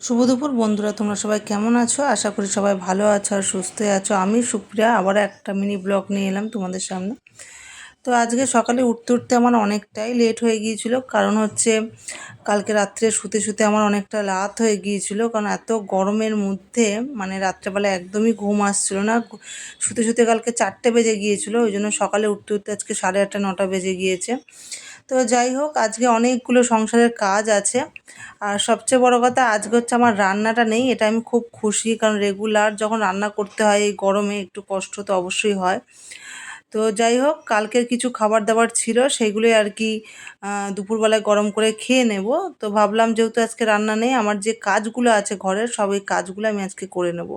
শুভ দুপুর বন্ধুরা, তোমরা সবাই কেমন আছো? আশা করি সবাই ভালো আছো আর সুস্থই আছো। আমি সুপ্রিয়া আবার একটা মিনি ব্লগ নিয়ে এলাম তোমাদের সামনে। তো আজকে সকালে উঠতে উঠতে আমার অনেকটাই লেট হয়ে গিয়েছিল, কারণ হচ্ছে কালকে রাত্রে শুতে শুতে আমার অনেকটা রাত হয়ে গিয়েছিল, কারণ এত গরমের মধ্যে মানে রাত্রেবেলা একদমই ঘুম আসছিল না। শুতে শুতে কালকে 4টে বেজে গিয়েছিল, ওই জন্য সকালে উঠতে উঠতে আজকে 8:30 9টা বেজে গিয়েছে। তো যাই হোক, আজকে অনেকগুলো সংসারের কাজ আছে। আর সবচেয়ে বড় কথা, আজকে হচ্ছে আমার রান্নাটা নেই, এটা আমি খুব খুশি, কারণ রেগুলার যখন রান্না করতে হয় এই গরমে একটু কষ্ট তো অবশ্যই হয়। তো যাই হোক, কালকের কিছু খাবার দাবার ছিল, সেইগুলোই আর কি দুপুরবেলায় গরম করে খেয়ে নেব। তো ভাবলাম যেহেতু আজকে রান্না নেই, আমার যে কাজগুলো আছে ঘরের সব এই কাজগুলো আমি আজকে করে নেব।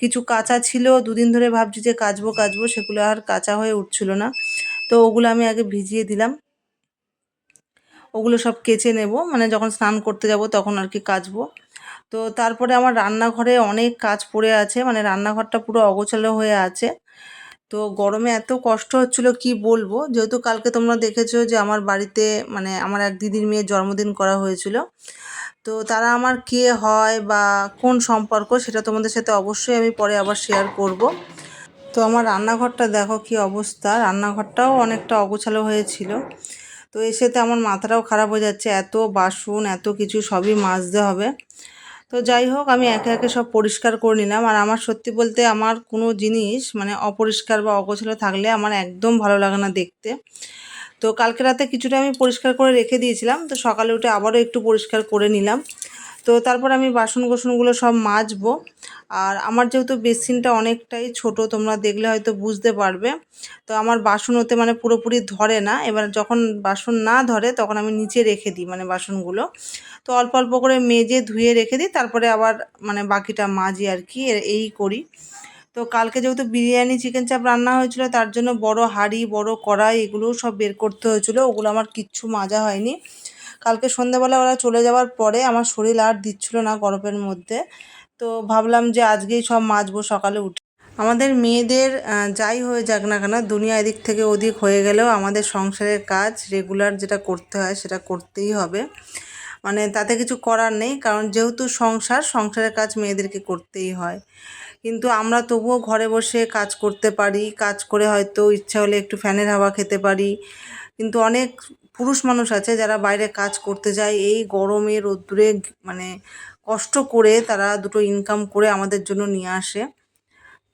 কিছু কাঁচা ছিল, দুদিন ধরে ভাবছি যে কাচবো কাচবো, সেগুলো আর কাঁচা হয়ে উঠছিল না। তো ওগুলো আমি আগে ভিজিয়ে দিলাম, ওগুলো সব কেচে নেব, মানে যখন স্নান করতে যাব তখন আর কি কাচবো। তো তারপরে আমার রান্নাঘরে অনেক কাজ পড়ে আছে, মানে রান্নাঘরটা পুরো অগোছালো হয়ে আছে। তো গরমে এত কষ্ট হচ্ছিল কি বলবো, যেহেতু কালকে তোমরা দেখেছো যে আমার বাড়িতে মানে আমার এক দিদির মেয়ের জন্মদিন করা হয়েছিল। তো তারা আমার কে হয় বা কোন সম্পর্ক সেটা তোমাদের সাথে অবশ্যই আমি পরে আবার শেয়ার করব। তো আমার রান্নাঘরটা দেখো কি অবস্থা, রান্নাঘরটাও অনেকটা অগোছালো হয়েছিল। তো এসেতে আমার মাথাটাও খারাপ হয়ে যাচ্ছে, এত বাসন এত কিছু সবই মাজতে হবে। তো যাই হোক, আমি একে একে সব পরিষ্কার করে নিলাম। আর আমার সত্যি বলতে আমার কোনো জিনিস মানে অপরিষ্কার বা অগোছালো থাকলে আমার একদম ভালো লাগে না দেখতে। তো কালকে রাতে কিছুটা আমি পরিষ্কার করে রেখে দিয়েছিলাম, তো সকালে উঠে আবারও একটু পরিষ্কার করে নিলাম। তো তারপর আমি বাসন কোসনগুলো সব মাজবো। আর আমার যেহেতু বেসিনটা অনেকটাই ছোট, তোমরা দেখলে হয়তো বুঝতে পারবে। তো আমার বাসন ওতে মানে পুরোপুরি ধরে না, এবার যখন বাসন না ধরে তখন আমি নিচে রেখে দিই মানে বাসনগুলো। তো অল্প অল্প করে মেজে ধুয়ে রেখে দিই, তারপরে আবার মানে বাকিটা মাজি আর কি, এই করি। তো কালকে যেহেতু বিরিয়ানি চিকেন চাপ রান্না হয়েছিল, তার জন্য বড় হাঁড়ি বড় কড়াই এগুলোও সব বের করতে হয়েছিল, ওগুলো আমার কিচ্ছু মাজা হয়নি। কালকে সন্ধ্যাবেলা ওরা চলে যাওয়ার পরে আমার শরীর আর দিচ্ছিল না গরমের মধ্যে। তো ভাবলাম যে আজকেই সব মাজবো সকালে উঠে। আমাদের মেয়েদের যাই হয়ে যাক না কেন, দুনিয়া এদিক থেকে ওদিক হয়ে গেলেও আমাদের সংসারের কাজ রেগুলার যেটা করতে হয় সেটা করতেই হবে। মানে তাতে কিছু করার নেই, কারণ যেহেতু সংসারের কাজ মেয়েদেরকে করতেই হয়। কিন্তু আমরা তবুও ঘরে বসে কাজ করতে পারি, কাজ করে হয়তো ইচ্ছা হলে একটু ফ্যানের হাওয়া খেতে পারি। কিন্তু অনেক পুরুষ মানুষ আছে যারা বাইরে কাজ করতে যায় এই গরমে রোদ্দুরে, মানে কষ্ট করে তারা দুটো ইনকাম করে আমাদের জন্য নিয়ে আসে।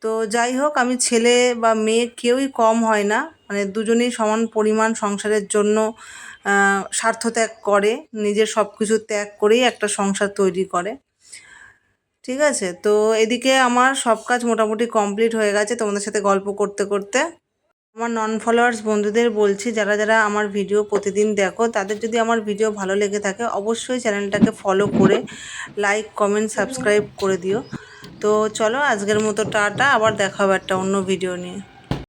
তো যাই হোক, আমি ছেলে বা মেয়ে কেউই কম হয় না, মানে দুজনেই সমান পরিমাণ সংসারের জন্য স্বার্থ ত্যাগ করে, নিজের সব কিছু ত্যাগ করেই একটা সংসার তৈরি করে। ঠিক আছে, তো এদিকে আমার সব কাজ মোটামুটি কমপ্লিট হয়ে গেছে তোমাদের সাথে গল্প করতে করতে। আমার নন ফলোয়ার্স বন্ধুদের বলছি, যারা যারা আমার ভিডিও প্রতিদিন দেখো, তাদের যদি আমার ভিডিও ভালো লেগে থাকে অবশ্যই চ্যানেলটাকে ফলো করে লাইক কমেন্ট সাবস্ক্রাইব করে দিও। তো চলো আজকের মতো টাটা, আবার দেখা হবে একটা অন্য ভিডিও নিয়ে।